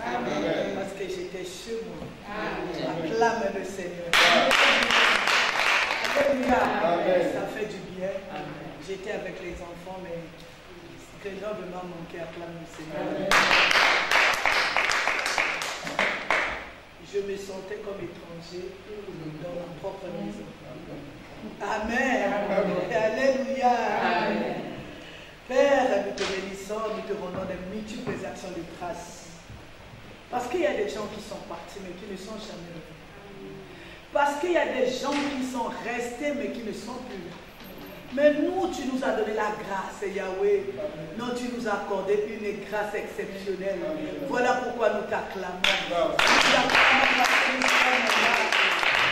Amen. Parce que j'étais chez moi. Acclame le Seigneur. Alléluia. Ça fait du bien. J'étais avec les enfants, mais Grenoble m'a manqué. Acclame le Seigneur. Je me sentais comme étranger dans ma propre maison. Amen. Alléluia. Amen. Père, nous te bénissons, nous te rendons de multiples actions de grâce. Parce qu'il y a des gens qui sont partis, mais qui ne sont jamais revenus. Parce qu'il y a des gens qui sont restés, mais qui ne sont plus là. Mais nous, tu nous as donné la grâce, Yahweh. Non, tu nous as accordé une grâce exceptionnelle. Voilà pourquoi nous t'acclamons. Nous t'acclamons parce que nous sommes là.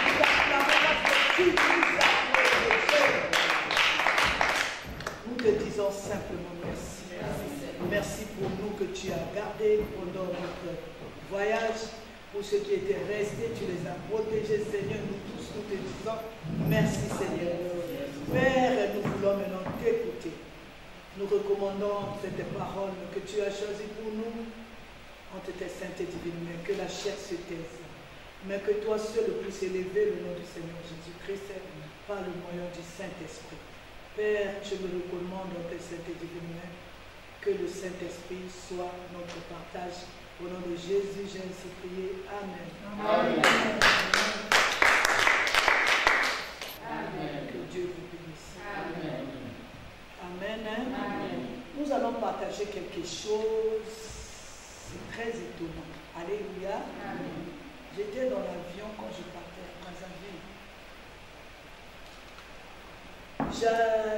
Nous t'acclamons parce que tu nous as protégés. Nous te disons simplement merci. Merci pour nous que tu as gardés pendant notre voyage. Pour ceux qui étaient restés, tu les as protégés, Seigneur. Nous tous, nous te disons merci, Seigneur. Père, nous voulons maintenant t'écouter. Nous recommandons cette parole que tu as choisie pour nous entre tes saintes et divines mains, que la chair se taise, mais que toi seul puisses élever le nom du Seigneur Jésus-Christ par le moyen du Saint-Esprit. Père, je me recommande dans tes saintes et divines mains, que le Saint-Esprit soit notre partage. Au nom de Jésus, j'ai ainsi prié. Amen. Amen. Amen. Que Dieu vous bénisse. Amen. Amen. Amen. Nous allons partager quelque chose. C'est très étonnant. Alléluia. J'étais dans l'avion quand je partais à Brazzaville.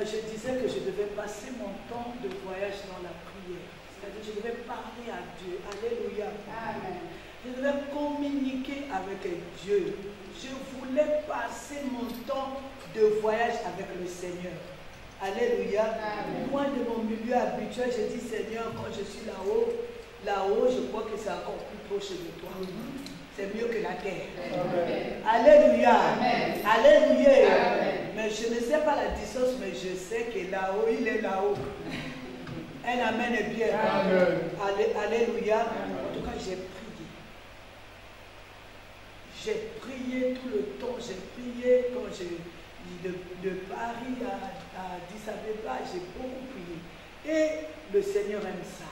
Je disais que je devais passer mon temps de voyage dans la prière. C'est-à-dire, je devais parler à Dieu. Alléluia. Amen. Je devais communiquer avec Dieu. Je voulais passer mon temps de voyage avec le Seigneur. Alléluia. Amen. Moi, de mon milieu habituel, je dis, Seigneur, quand je suis là-haut, je crois que c'est encore plus proche de toi. C'est mieux que la terre. Amen. Alléluia. Amen. Alléluia. Amen. Mais je ne sais pas la distance, mais je sais que là-haut, il est là-haut. Un amen est bien. Amen. Alléluia. Amen. En tout cas, j'ai prié. J'ai prié tout le temps. J'ai prié quand de Paris à Addis Abeba. J'ai beaucoup prié. Et le Seigneur aime ça.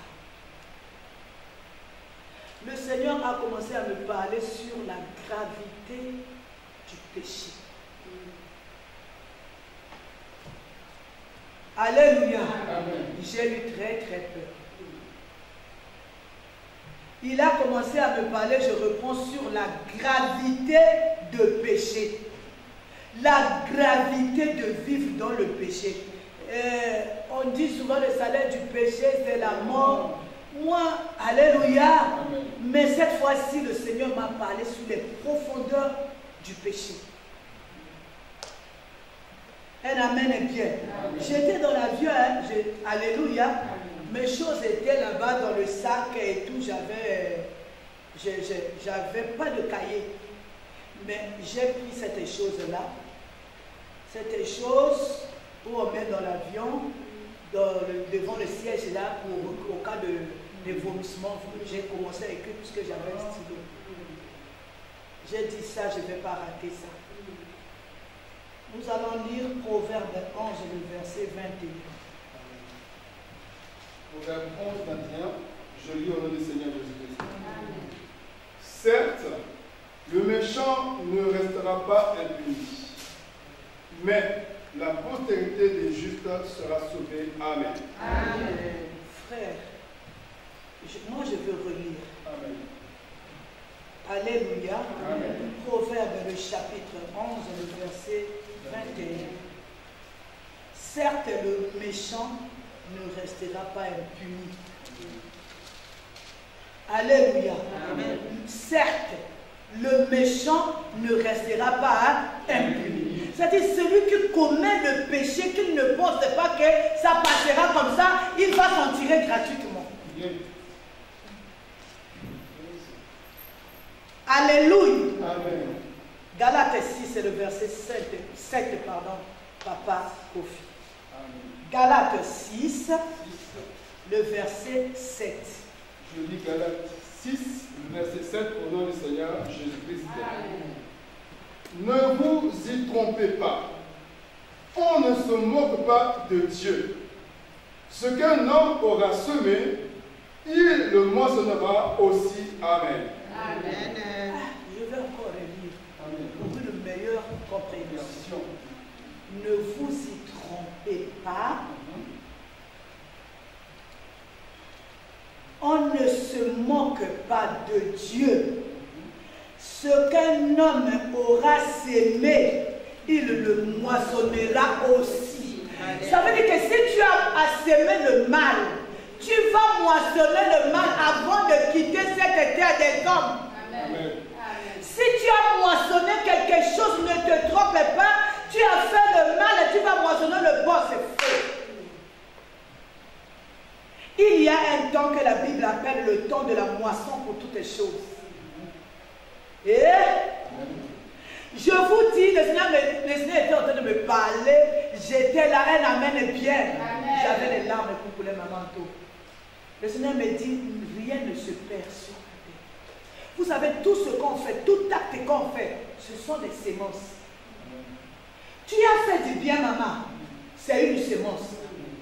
Le Seigneur a commencé à me parler sur la gravité du péché. Alléluia. J'ai eu très peur. Il a commencé à me parler, je reprends, sur la gravité de péché. La gravité de vivre dans le péché. On dit souvent le salaire du péché, c'est la mort. Moi, alléluia. Mais cette fois-ci, le Seigneur m'a parlé sur les profondeurs du péché. Un amen est bien. J'étais dans l'avion, hein, alléluia. Mes choses étaient là-bas dans le sac et tout. J'avais pas de cahier. Mais j'ai pris cette chose-là. Cette chose où on met dans l'avion, devant le siège là, au cas de vomissement. J'ai commencé à écrire puisque j'avais un stylo. J'ai dit ça, je ne vais pas rater ça. Nous allons lire Proverbe 11, le verset 21. Proverbe 11, 21, je lis au nom du Seigneur Jésus-Christ. Certes, le méchant ne restera pas impuni, mais la postérité des justes sera sauvée. Amen. Amen. Frère, moi je veux relire. Amen. Alléluia. Amen. Proverbe, le chapitre 11, le verset 21. Certes, le méchant ne restera pas impuni. Alléluia. Amen. Certes, le méchant ne restera pas impuni. C'est-à-dire, celui qui commet le péché, qu'il ne pense pas que ça passera comme ça, il va s'en tirer gratuitement. Alléluia. Amen. Galates 6, c'est le verset 7, Papa Kofi. Amen. Galates 6, le verset 7. Je lis Galates 6, verset 7, au nom du Seigneur Jésus-Christ. Ne vous y trompez pas. On ne se moque pas de Dieu. Ce qu'un homme aura semé, il le moissonnera aussi. Amen. Amen. Je vais encore relire pour une meilleure compréhension. Ne vous y trompez pas. On ne se moque pas de Dieu. Ce qu'un homme aura sémé, il le moissonnera aussi. Ça veut dire que si tu as sémé le mal, tu vas moissonner le mal avant de quitter cette terre des hommes. Amen. Si tu as moissonné quelque chose, ne te trompe pas. Tu as fait le mal et tu vas moissonner le bon, c'est faux. Il y a un temps que la Bible appelle le temps de la moisson pour toutes les choses. Et je vous dis, le Seigneur était en train de me parler. J'étais là, un amen bien. J'avais les larmes qui coulaient ma manteau. Le Seigneur me dit, rien ne se perd sur la terre. Vous savez, tout ce qu'on fait, tout acte qu'on fait, ce sont des semences. Tu as fait du bien, maman. C'est une semence.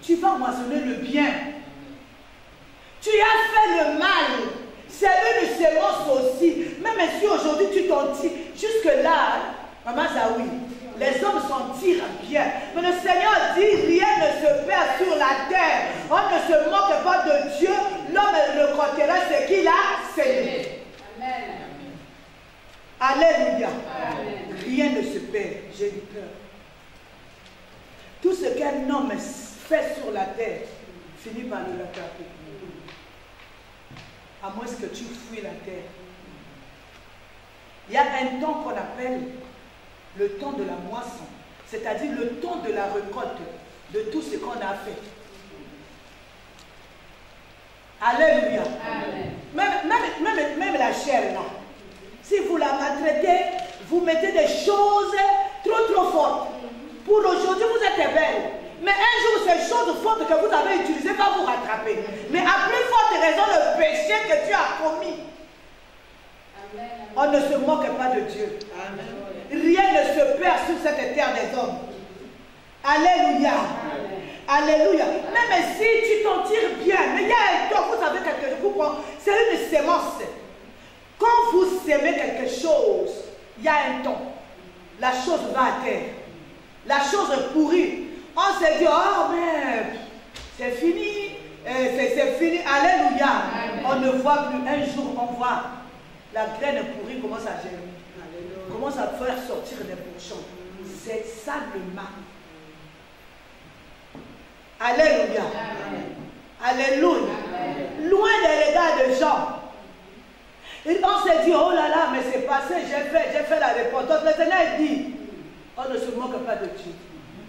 Tu vas moissonner le bien. Tu as fait le mal. C'est une semence aussi. Même si aujourd'hui tu t'en tires, jusque-là, maman Zawi, les hommes s'en tirent bien. Mais le Seigneur dit, rien ne se perd sur la terre. On ne se moque pas de Dieu. L'homme le comptera ce qu'il a sémé. Amen. Alléluia. Amen. Rien ne se perd. J'ai eu peur. Tout ce qu'un homme fait sur la terre finit par le rattraper. À moins que tu fuis la terre. Il y a un temps qu'on appelle le temps de la moisson, c'est-à-dire le temps de la récolte de tout ce qu'on a fait. Alléluia. Même la chair là, si vous la maltraitez, vous mettez des choses trop fortes. Pour aujourd'hui, vous êtes belle. Mais un jour, ces choses fortes que vous avez utilisées va vous rattraper. Mais à plus forte raison, le péché que tu as commis. Amen. On ne se moque pas de Dieu. Amen. Rien ne se perd sur cette terre des hommes. Alléluia. Amen. Alléluia. Même si tu t'en tires bien, mais il y a un temps, vous savez quelque chose, c'est une sémence. Quand vous sémez quelque chose, il y a un temps. La chose va à terre. La chose pourrit. On se dit, oh mais c'est fini, c'est fini, alléluia. Amen. On ne voit plus. Un jour, on voit la graine pourrie commence à germer. Commence à faire sortir des bourgeons. C'est ça le mal. Alléluia. Amen. Alléluia. Amen. Loin des regards de gens. Et on se dit, oh là là, mais c'est passé, j'ai fait la réponse. Donc le Seigneur dit, on ne se moque pas de Dieu.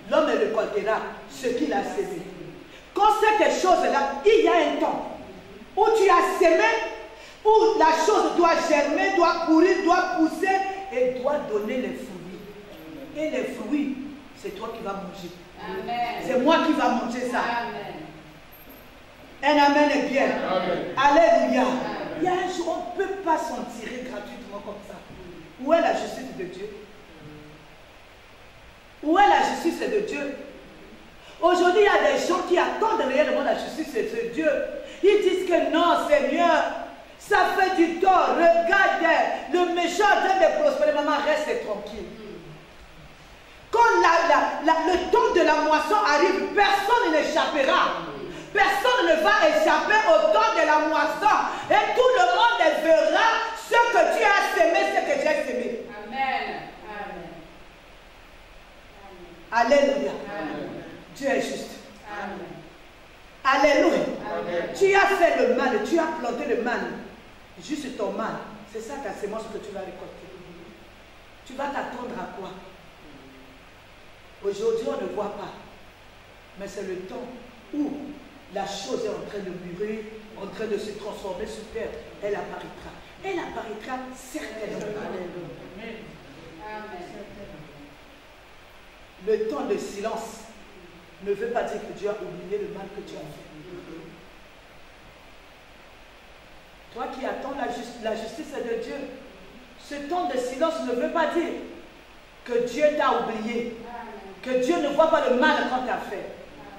L'homme récoltera ce qu'il a sémé. Quand cette chose-là, il y a un temps où tu as sémé, où la chose doit germer, doit courir, doit pousser et doit donner les fruits. Et les fruits, c'est toi qui vas manger. C'est moi qui va manger ça. Amen. Un amen est bien. Amen. Alléluia. Amen. Il y a un jour, on ne peut pas s'en tirer gratuitement comme ça. Où est la justice de Dieu? Où est la justice de Dieu? Aujourd'hui, il y a des gens qui attendent réellement la justice de Dieu. Ils disent que non, Seigneur, ça fait du tort. Regarde, le méchant en train de prospérer. Maman, reste tranquille. Quand le temps de la moisson arrive, personne n'échappera. Personne ne va échapper au temps de la moisson. Et tout le monde verra ce que tu as semé, ce que j'ai semé. Amen. Alléluia. Amen. Dieu est juste. Amen. Alléluia. Amen. Tu as fait le mal, tu as planté le mal. Juste ton mal. C'est ça ta semence que tu vas récolter. Tu vas t'attendre à quoi? Aujourd'hui, on ne voit pas. Mais c'est le temps où la chose est en train de mûrir, en train de se transformer sur terre. Elle apparaîtra. Elle apparaîtra certainement. Amen. Amen. Le temps de silence ne veut pas dire que Dieu a oublié le mal que tu as fait. Toi qui attends la justice de Dieu, ce temps de silence ne veut pas dire que Dieu t'a oublié, que Dieu ne voit pas le mal qu'on t'a fait.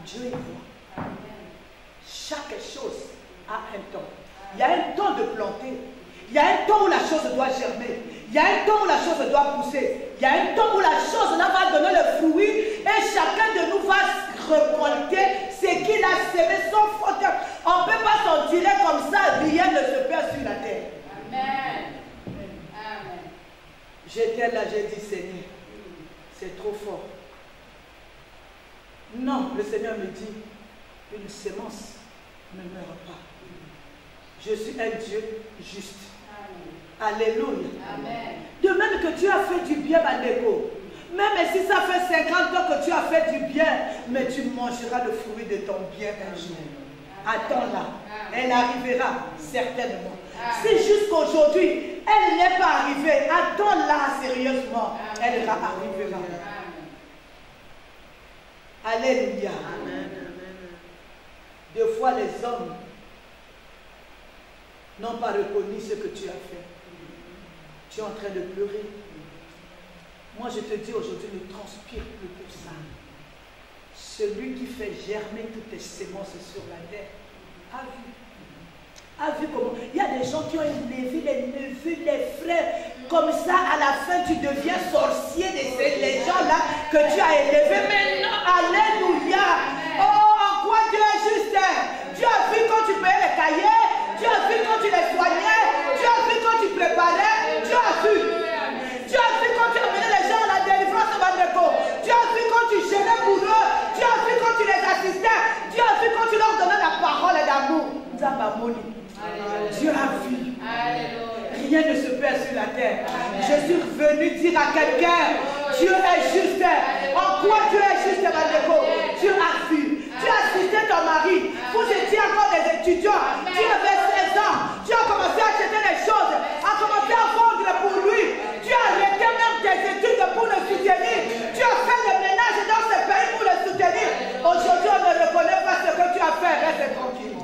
Dieu y voit. Chaque chose a un temps. Il y a un temps de planter. Il y a un temps où la chose doit germer. Il y a un temps où la chose doit pousser. Il y a un temps où la chose là va donner le fruit et chacun de nous va récolter ce qu'il a semé sans faute. On ne peut pas s'en tirer comme ça. Rien ne se perd sur la terre. Amen. Amen. J'étais là, j'ai dit Seigneur, c'est trop fort. Non, le Seigneur me dit, une sémence ne meurt pas. Je suis un Dieu juste. Amen. Alléluia. Amen. De même que tu as fait du bien, Bandeko, même si ça fait 50 ans que tu as fait du bien, mais tu mangeras le fruit de ton bien un jour. Attends-la, elle arrivera certainement. Si jusqu'aujourd'hui, elle n'est pas arrivée, attends-la sérieusement, elle arrivera. Alléluia. Amen. Des fois, les hommes n'ont pas reconnu ce que tu as fait. Tu es en train de pleurer. Moi, je te dis aujourd'hui, ne transpire plus pour ça. Celui qui fait germer toutes tes sémences sur la terre a vu. A vu comment. Il y a des gens qui ont élevé les neveux, les frères. Comme ça, à la fin, tu deviens sorcier de ces gens-là que tu as élevés. Mais non, alléluia. Oh, en quoi Dieu est juste. Tu as vu quand tu payais les cahiers. Tu as vu quand tu les soignais. Tu as vu quand tu préparais. Tu as vu. Tu as vu quand tu amenais les gens à la délivrance de Bandeko. Tu as vu quand tu gérais pour eux. Tu as vu quand tu les assistais. Tu as vu quand tu leur donnais la parole d'amour. Dieu a vu. Rien ne se perd sur la terre. Je suis venu dire à quelqu'un, Dieu est juste. En quoi Dieu est juste, Bandeko? Dieu a vu. Tu as assisté ton mari. Vous étiez encore des étudiants. Tu avais 16 ans. Tu as commencé à acheter les choses. À commencer à vendre pour lui. Tu as arrêté même tes études pour le soutenir. Tu as fait le ménage dans ce pays pour le soutenir. Aujourd'hui, on ne reconnaît pas ce que tu as fait. Reste tranquille.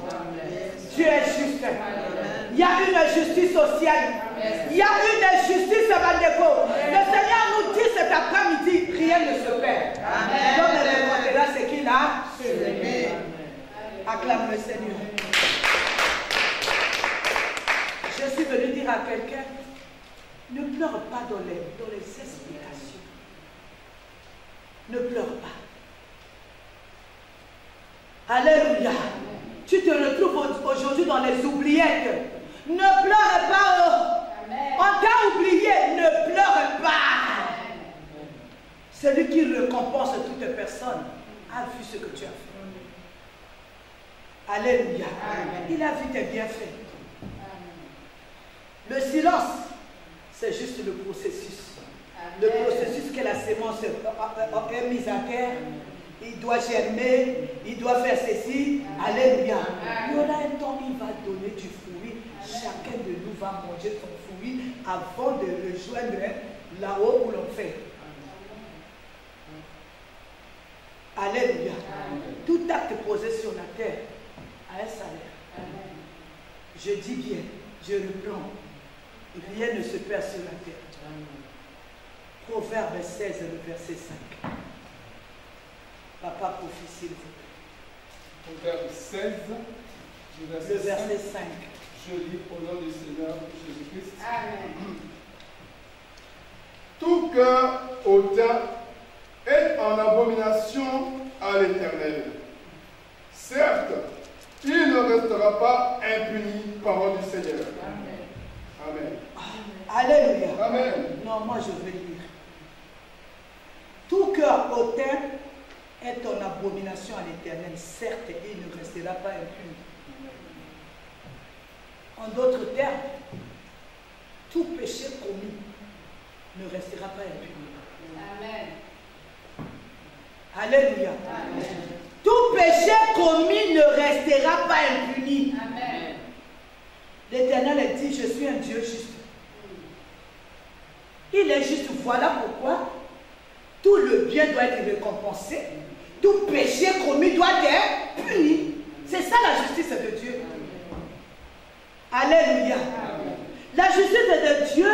Dieu est juste. Il y a une justice sociale. Il y a une justice à Bandeko. Le Seigneur nous dit cet après-midi, rien ne se perd. L'homme récoltera ce qu'il a semé. Acclame le Seigneur. Je suis venu dire à quelqu'un, ne pleure pas dans les explications. Ne pleure pas. Alléluia. Tu te retrouves aujourd'hui dans les oubliettes. Ne pleure pas. On t'a oublié. Ne pleure pas. Celui qui récompense toute personne a vu ce que tu as fait. Alléluia. Il a vu tes bienfaits. Le silence, c'est juste le processus. Le processus que la sémence est mise à terre. Il doit germer, il doit faire ceci. Alléluia. Il y aura un temps, il va donner du fruit. Chacun de nous va manger son fruit avant de rejoindre là-haut où l'on fait. Alléluia. Tout acte posé sur la terre a un salaire. Je dis bien, je reprends. Rien ne se perd sur la terre. Proverbe 16, le verset 5. Papa, prophétie, s'il vous plaît. Proverbe 16, le verset 5. Je lis au nom du Seigneur Jésus-Christ. Amen. Tout cœur hautain est en abomination à l'Éternel. Certes, il ne restera pas impuni, parole du Seigneur. Amen. Alléluia. Amen. Non, moi je vais lire. Tout cœur hautain est en abomination à l'Éternel. Certes, il ne restera pas impuni. En d'autres termes, tout péché commis ne restera pas impuni. Amen. Alléluia. Amen. Tout péché commis ne restera pas impuni. Amen. L'Éternel dit, je suis un Dieu juste. Il est juste, voilà pourquoi tout le bien doit être récompensé. Tout péché commis doit être puni. C'est ça la justice de Dieu. Alléluia. La justice de Dieu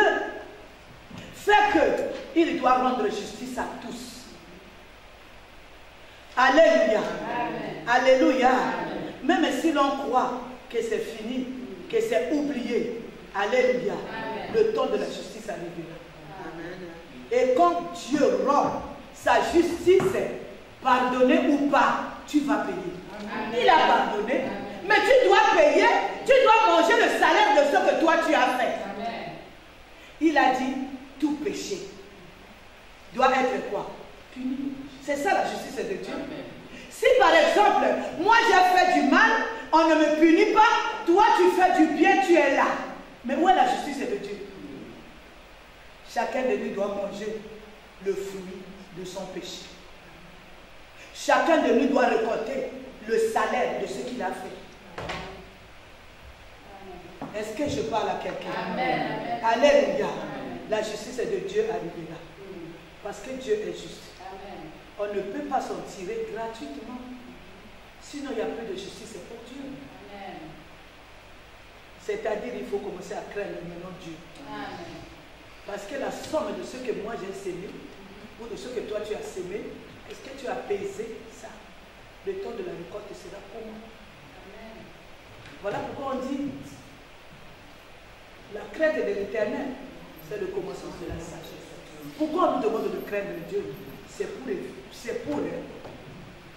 fait qu'il doit rendre justice à tous. Alléluia. Alléluia. Même si l'on croit que c'est fini, que c'est oublié, alléluia, le temps de la justice arrivera. Et quand Dieu rend sa justice, pardonner ou pas, tu vas payer. Il a pardonné, mais tu dois payer, tu dois manger le salaire de ce que toi tu as fait. Il a dit, tout péché doit être quoi? Puni. C'est ça la justice de Dieu. Si par exemple, moi j'ai fait du mal, on ne me punit pas, toi tu fais du bien, tu es là. Mais où est la justice de Dieu? Chacun de nous doit manger le fruit de son péché. Chacun de nous doit récolter le salaire de ce qu'il a fait. Est-ce que je parle à quelqu'un? Alléluia. La justice de Dieu arrivera. Parce que Dieu est juste. On ne peut pas s'en tirer gratuitement. Sinon, il n'y a plus de justice pour Dieu. C'est-à-dire, il faut commencer à craindre maintenant Dieu. Parce que la somme de ce que moi j'ai sémé, ou de ce que toi tu as sémé, est-ce que tu as pesé ça? Le temps de la récolte sera comment? Voilà pourquoi on dit la crainte de l'Éternel, c'est le commencement de la sagesse. Pourquoi on nous demande de craindre Dieu?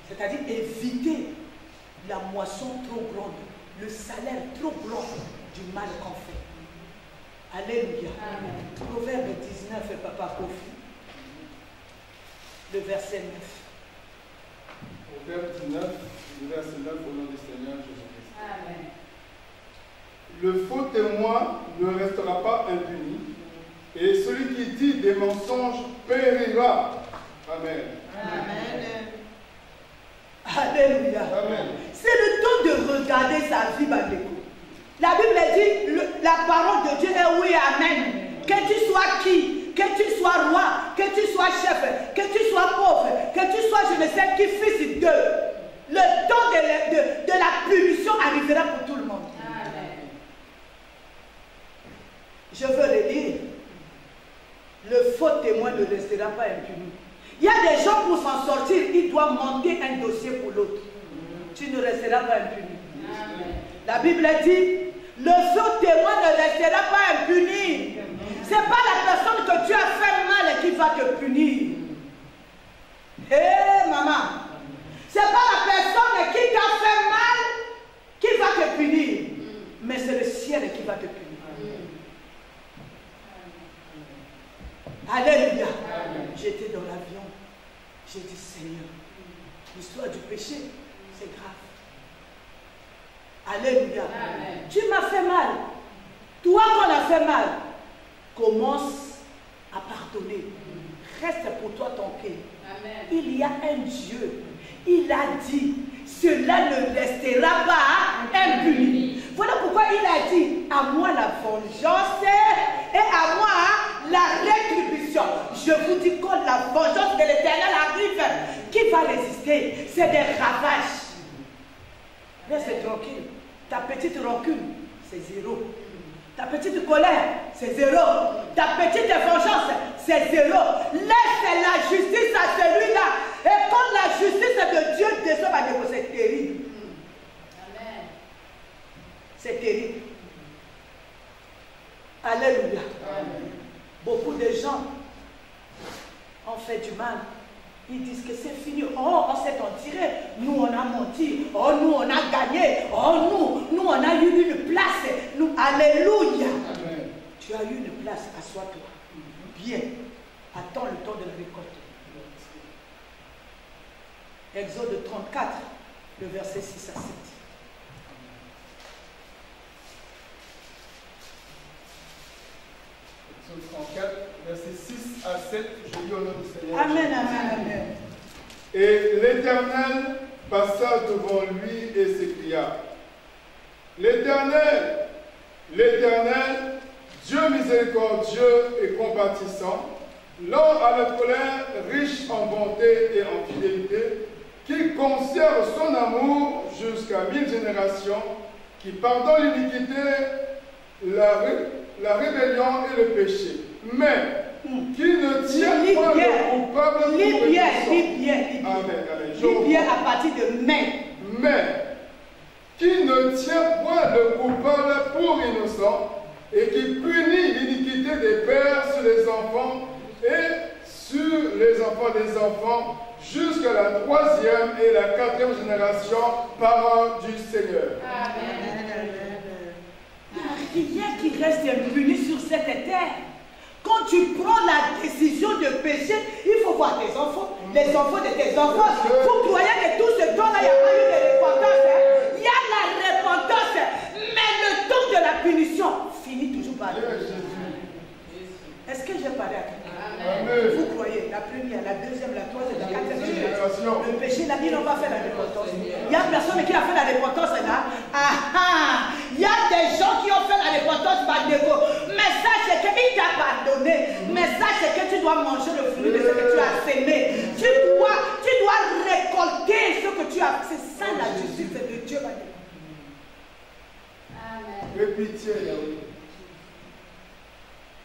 C'est-à-dire éviter la moisson trop grande, le salaire trop grand du mal qu'on fait. Alléluia. Proverbe 19, Papa Kofi, le verset 9. Proverbe 19, le verset 9, au nom du Seigneur Jésus-Christ. Amen. Le faux témoin ne restera pas impuni, et celui qui dit des mensonges périra. Amen. Amen. Alléluia. Amen. C'est le temps de regarder sa vie, Bandeko. La Bible dit, la parole de Dieu est oui, amen. Que tu sois qui, que tu sois roi, que tu sois chef, que tu sois pauvre, que tu sois je ne sais qui fils d'eux. Le temps de la punition arrivera pour tout le monde. Amen. Je veux le dire. Le faux témoin ne restera pas impuni. Il y a des gens pour s'en sortir, ils doivent monter un dossier pour l'autre. Tu ne resteras pas impuni. Amen. La Bible dit, le faux témoin ne restera pas impuni. Ce n'est pas la personne que tu as fait mal qui va te punir. Hé maman, ce n'est pas la personne qui t'a fait mal qui va te punir. Mais c'est le ciel qui va te punir. Alléluia. J'étais dans l'avion. J'ai dit, Seigneur, l'histoire du péché, c'est grave. Alléluia. Amen. Tu m'as fait mal. Toi qu'on a fait mal, commence à pardonner. Reste pour toi ton cœur. Il y a un Dieu. Il a dit, cela ne restera pas impuni. Voilà pourquoi il a dit, à moi la vengeance et à moi la rétribution. Je vous dis, quand la vengeance de l'Éternel arrive, qui va résister? C'est des ravages. Reste tranquille. Ta petite rancune, c'est zéro. Ta petite colère, c'est zéro. Ta petite vengeance, c'est zéro. Laisse la justice à celui-là. Et quand la justice de Dieu descend à nouveau, c'est terrible. Amen. C'est terrible. Alléluia. Amen. Beaucoup de gens ont fait du mal. Ils disent que c'est fini. Oh, on s'est en tiré. Nous, on a menti. Oh, nous, on a gagné. Oh, nous, on a eu une place. Nous, alléluia. Amen. Tu as eu une place. Assois-toi. Bien. Attends le temps de la récolte. Exode 34, le verset 6 à 7. Exode 34, verset 6 à 7, je lis au nom du Seigneur. Amen, amen, amen. Et l'Éternel passa devant lui et s'écria, l'Éternel, l'Éternel, Dieu miséricordieux et compatissant, lent à la colère, riche en bonté et en fidélité, qui conserve son amour jusqu'à 1000 générations, qui pardonne l'iniquité la rébellion et le péché. Mais qui ne tient pas le coupable pour innocent. Lis bien à partir de mais. Mais qui ne tient point le coupable pour innocent et qui punit l'iniquité des pères sur les enfants et sur les enfants des enfants jusqu'à la 3e et la 4e génération, parole du Seigneur. Amen. Il n'y a rien qui reste impuni sur cette terre. Quand tu prends la décision de pécher, il faut voir tes enfants, les enfants de tes enfants. Vous croyez que tout ce temps-là, il n'y a pas eu de repentance. Il y a la repentance, mais le temps de la punition finit toujours par là. Est-ce que j'ai parlé à quelqu'un? Vous croyez, la première, la deuxième, la troisième, la quatrième génération, le péché, là, ils n'ont pas fait la repentance. Il y a personne qui a fait la repentance là. Il y a des gens qui ont fait la repentance par défaut. Mais sache qu'il t'a pardonné. Mais sache que tu dois manger le fruit de ce que tu as sémé. Tu dois récolter ce que tu as. C'est ça la justice de Dieu. Amen. Et pitié,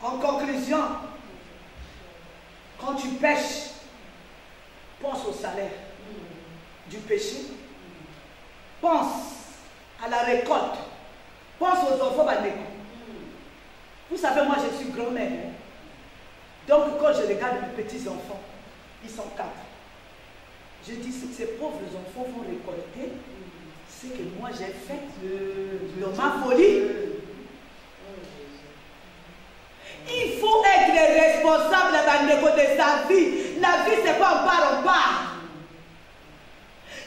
En conclusion, quand tu pêches, pense au salaire du péché, pense à la récolte, pense aux enfants bannéco. Vous savez, moi je suis grand-mère. Donc quand je regarde mes petits-enfants, ils sont 4. Je dis, ces pauvres enfants vont récolter ce que moi j'ai fait dans ma folie. Il faut être responsable de sa vie. La vie, c'est pas on part.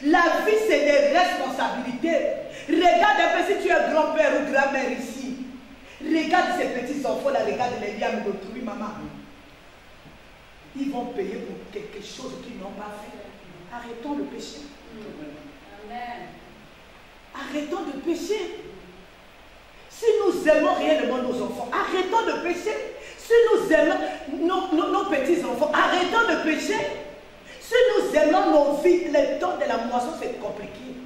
La vie, c'est des responsabilités. Regarde un peu si tu es grand-père ou grand-mère ici. Regarde ces petits-enfants-là, regarde les liens d'autrui, maman. Ils vont payer pour quelque chose qu'ils n'ont pas fait. Arrêtons le péché. Amen. Arrêtons de pécher. Si nous aimons réellement nos enfants, arrêtons de pécher. Si nous aimons nos petits-enfants, arrêtons de pécher. Si nous aimons nos vies, le temps de la moisson, c'est compliqué.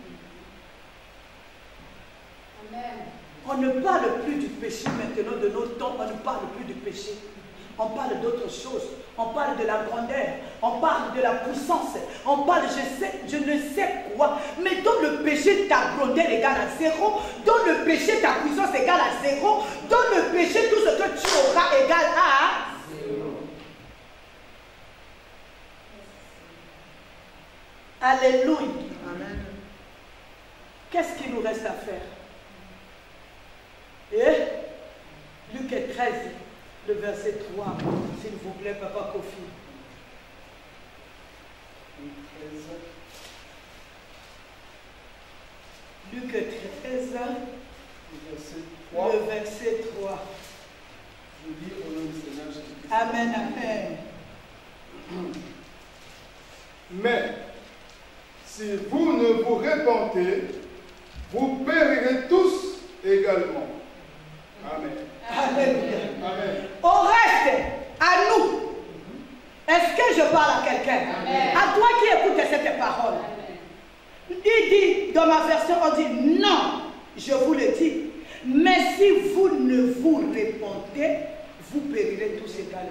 Amen. On ne parle plus du péché maintenant de nos temps, on ne parle plus du péché. On parle d'autre chose. On parle de la grandeur. On parle de la puissance. On parle, je ne sais quoi. Mais dans le péché, ta grandeur égale à 0. Dans le péché, ta puissance égale à 0. Dans le péché, tout ce que tu auras égale à 0. Alléluia. Amen. Qu'est-ce qu'il nous reste à faire? Et Luc 13. Le verset 3, s'il vous plaît, Papa Kofi. Luc 13, le verset 3. Je lis au nom du Seigneur Jésus-Christ. Amen, amen. Mais si vous ne vous repentez, vous périrez tous également. Amen. Alléluia. Amen. Au reste, à nous. Est-ce que je parle à quelqu'un? À toi qui écoutes cette parole. Il dit, dans ma version, on dit non, je vous le dis. Mais si vous ne vous repentez, vous périrez tous également.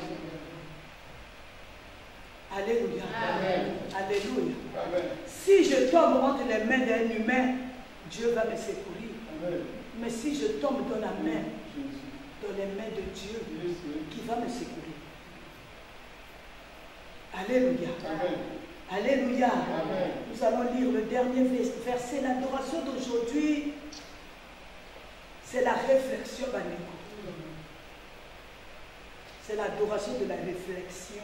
Alléluia. Amen. Alléluia. Amen. Si je tombe entre les mains d'un humain, Dieu va me secourir. Amen. Mais si je tombe dans la main, dans les mains de Dieu, qui va me secourir. Alléluia. Amen. Alléluia. Amen. Nous allons lire le dernier verset. L'adoration d'aujourd'hui, c'est la réflexion. C'est l'adoration de la réflexion.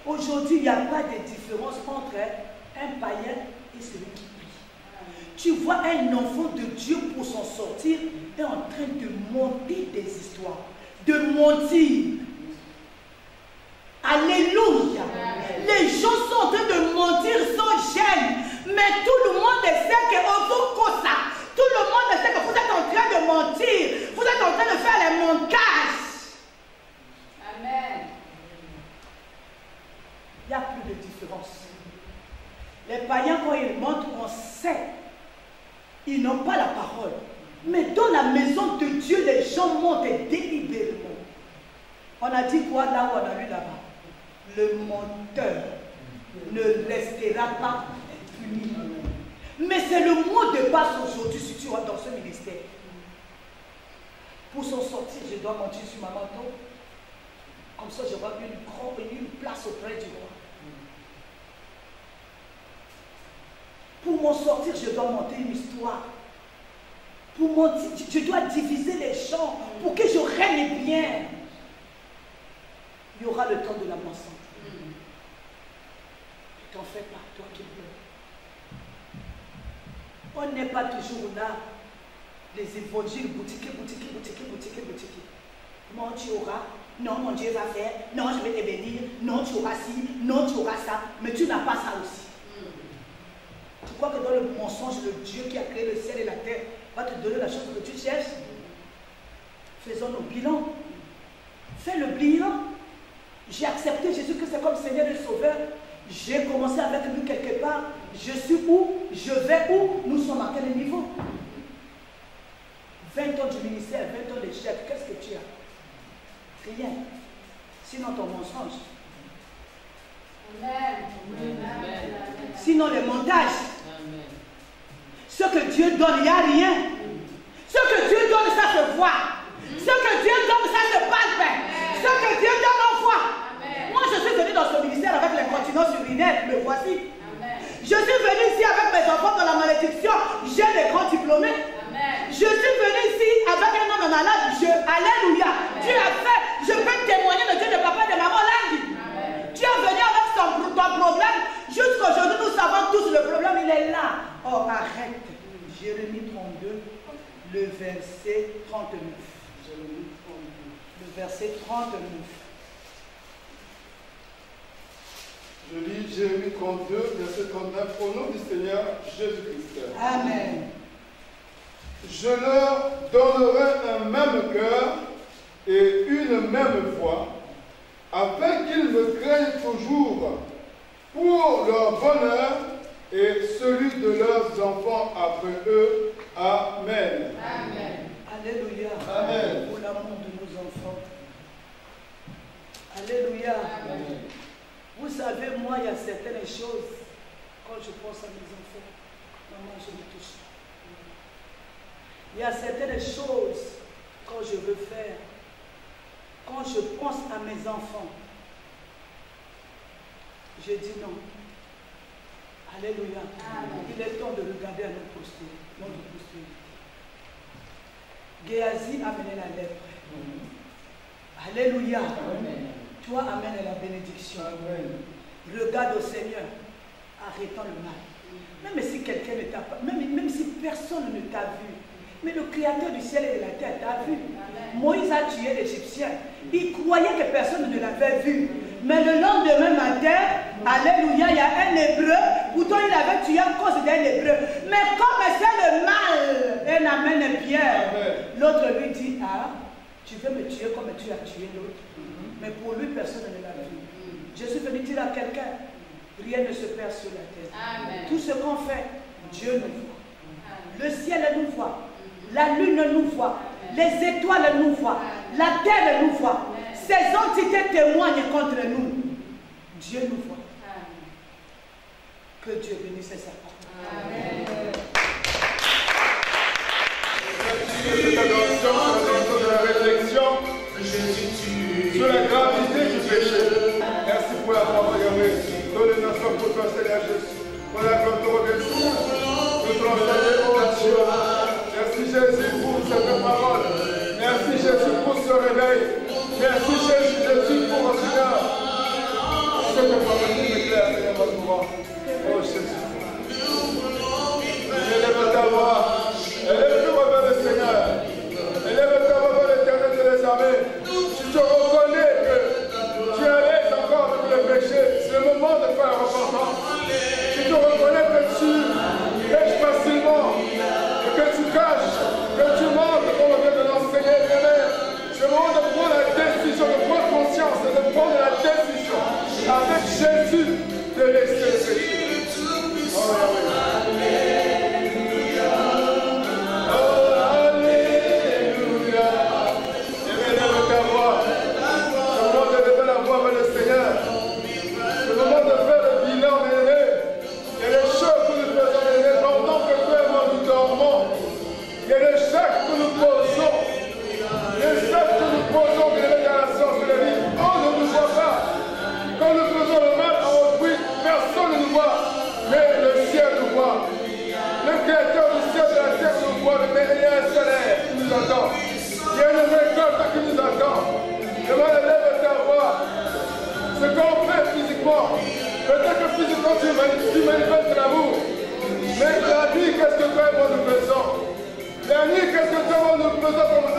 Aujourd'hui, il n'y a pas de différence entre un païen et celui qui prie. Tu vois un enfant de Dieu pour s'en sortir est en train de monter des histoires, de mentir. Alléluia. Les gens sont en train de mentir sans gêne, mais tout le monde sait que tout le monde sait que vous êtes en train de mentir, vous êtes en train de faire les montages. Amen. Il n'y a plus de différence. Les païens, quand ils mentent, on sait. Ils n'ont pas la parole. Mais la maison de Dieu, les gens montent délibérément. On a dit quoi là où on a lu là-bas? Le menteur ne restera pas impuni. Mais c'est le mot de passe aujourd'hui si tu es dans ce ministère. Pour s'en sortir, je dois mentir sur ma manteau. Comme ça, j'aurai une place auprès du roi. Pour m'en sortir, je dois monter une histoire. Pour mentir, je dois diviser les champs pour que je règne bien. Il y aura le temps de la moisson. Ne t'en fais pas, toi qui pleures. On n'est pas toujours là. Les évangiles, boutique. Non, tu auras. Non, mon Dieu va faire. Non, je vais te bénir. Non, tu auras ci. Non, tu auras ça. Mais tu n'as pas ça aussi. Tu crois que dans le mensonge, le Dieu qui a créé le ciel et la terre va te donner la chose que tu cherches? Faisons nos bilans. Fais le bilan. J'ai accepté Jésus que c'est comme Seigneur et Sauveur. J'ai commencé avec lui quelque part. Je suis où? Je vais où? Nous sommes à quel niveau? 20 ans du ministère, 20 ans d'échec. Qu'est-ce que tu as? Rien. Sinon ton mensonge. Amen. Sinon les montages. Ce que Dieu donne, il n'y a rien. Ce que Dieu donne, ça se voit. Ce que Dieu donne, ça se palpe. Ce que Dieu donne, on voit. Moi, je suis venu dans ce ministère avec les continences urinaires. Le voici. Je suis venu ici avec mes enfants dans la malédiction. J'ai des grands diplômés. Je suis venu ici avec un homme malade. Alléluia. Dieu a fait. Je peux témoigner de Dieu, de papa et de maman lundi. Dieu est venu avec ton problème. Jusqu'aujourd'hui, nous savons tous le problème, il est là. Oh, arrête. Jérémie 32, le verset 39. Jérémie 32, le verset 39. Je lis Jérémie 32, verset 39, au nom du Seigneur Jésus-Christ. Amen. Je leur donnerai un même cœur et une même voix, afin qu'ils me craignent toujours pour leur bonheur et celui de leurs enfants après eux. Amen. Amen. Alléluia. Amen. Pour l'amour de nos enfants. Alléluia. Amen. Vous savez, moi, il y a certaines choses, quand je pense à mes enfants, maman, je me touche. Il y a certaines choses, quand je veux faire, quand je pense à mes enfants, je dis non. Alléluia. Amen. Il est temps de regarder à notre postérité. Géasi a mené la lèpre. Alléluia. Amen. Toi amène la bénédiction. Amen. Regarde au Seigneur, arrêtant le mal. Même si quelqu'un ne t'a pas, même si personne ne t'a vu, mais le Créateur du ciel et de la terre t'a vu. Amen. Moïse a tué l'Égyptien. Il croyait que personne ne l'avait vu. Mais le lendemain matin, alléluia, il y a un hébreu. Pourtant, il avait tué à cause d'un hébreu. Mais comme c'est le mal, un amène Pierre. L'autre lui dit, ah, tu veux me tuer comme tu as tué l'autre. Mais pour lui, personne ne l'a vu. Je suis venu dire à quelqu'un, rien ne se perd sur la terre. Amen. Tout ce qu'on fait, Dieu nous voit. Amen. Le ciel nous voit. La lune nous voit. Les étoiles nous voient. La terre nous voit. Ces entités témoignent contre nous. Dieu nous voit. Amen. Que Dieu bénisse sa parole. Amen. Cette adoration, l'adoration de la réflexion sur la gravité du péché. Merci pour la parole, Yahweh. Donne-nous pour toi, Seigneur Jésus. Pour la gloire, nous te remercions, Dieu. Merci Jésus pour cette parole. Merci Jésus pour ce réveil. Merci Jésus pour Seigneur. Cette parole qui m'éclaire, Seigneur, mon courant. Oh Jésus. Élève ta voix. Élève-toi vers le Seigneur. Élève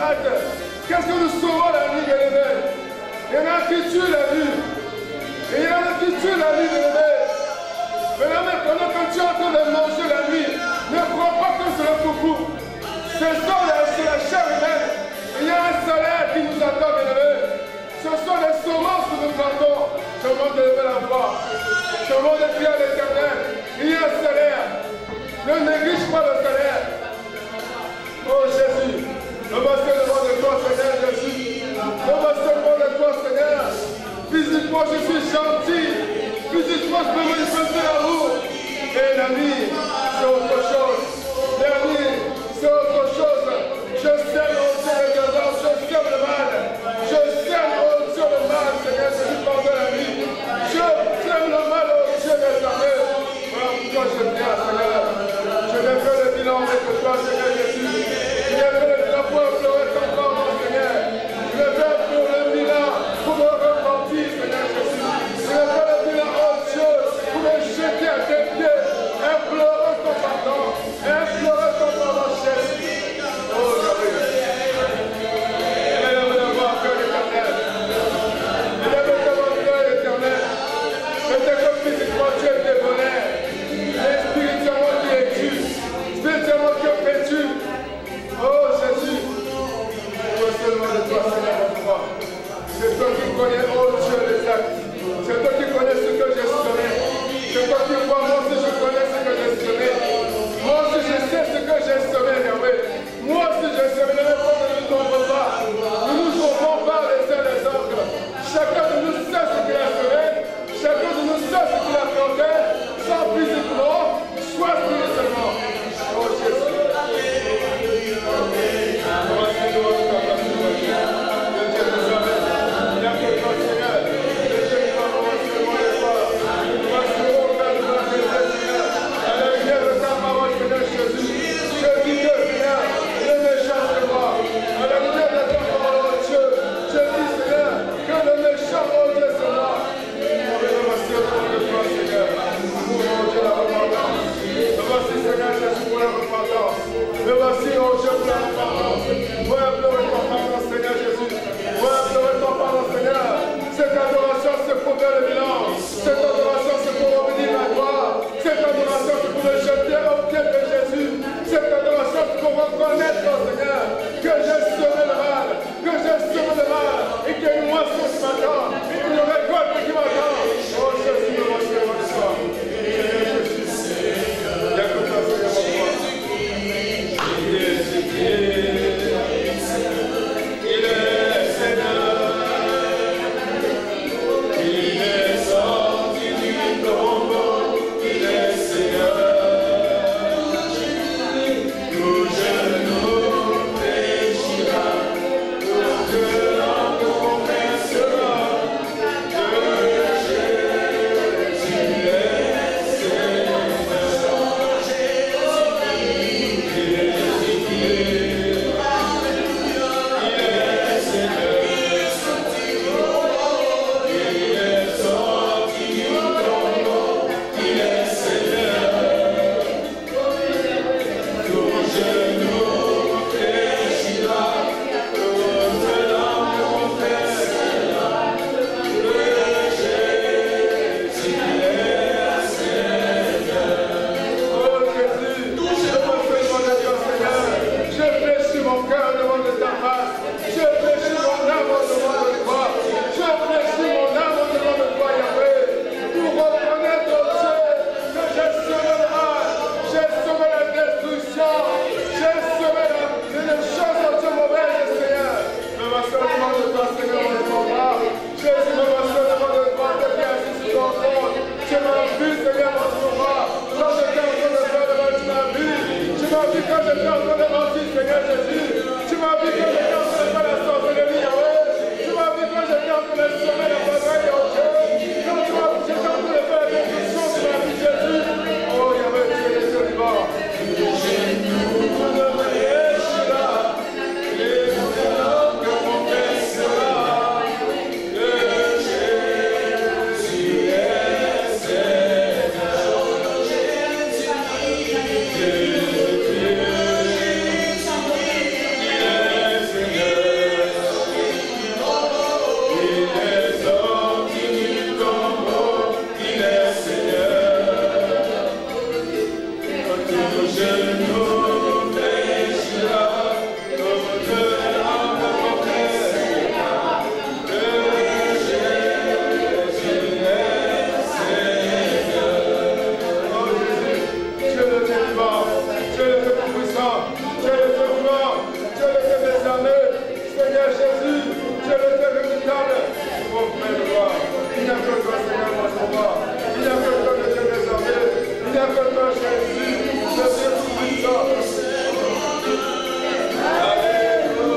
caractère. Qu'est-ce que nous sauvons la nuit, bien-aimés? Il y en a qui tuent la nuit. Et il y en a qui tuent la nuit, bien-aimés. Bien-aimés, pendant que tu es en train de manger la nuit, ne crois pas que c'est le coucou. C'est la chair humaine. Il y a un salaire qui nous attend, bien-aimés. Ce sont les semences que nous plantons. C'est le moment de lever la voix. C'est le moment de prier à l'Éternel. Il y a un salaire. Ne néglige pas le salaire. Oh Jésus, je me sais devant de toi, Seigneur Jésus. Je me sais devant de toi, Seigneur. Physiquement, je suis gentil. Physiquement, je peux manifester l'amour. Et la vie, c'est autre chose. La vie, c'est autre chose. Je sème au Dieu le désordre, je sème le mal. Je sème au Dieu le mal, Seigneur Jésus, pendant la vie. Je sème le mal au Dieu des armées. Voilà pourquoi je viens, Seigneur. Je n'ai fait le bilan avec toi, Seigneur Jésus. Je n'ai fait le bilan pour pleurer ton corps, Seigneur. Dieu l'éternel, mon Père de gloire. Il n'y a que toi, Seigneur, mon sauveur. Il n'y a que toi, le Dieu des armées. Il n'y a que toi, Jésus, le Dieu tout-puissant. Alléluia.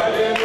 Alléluia.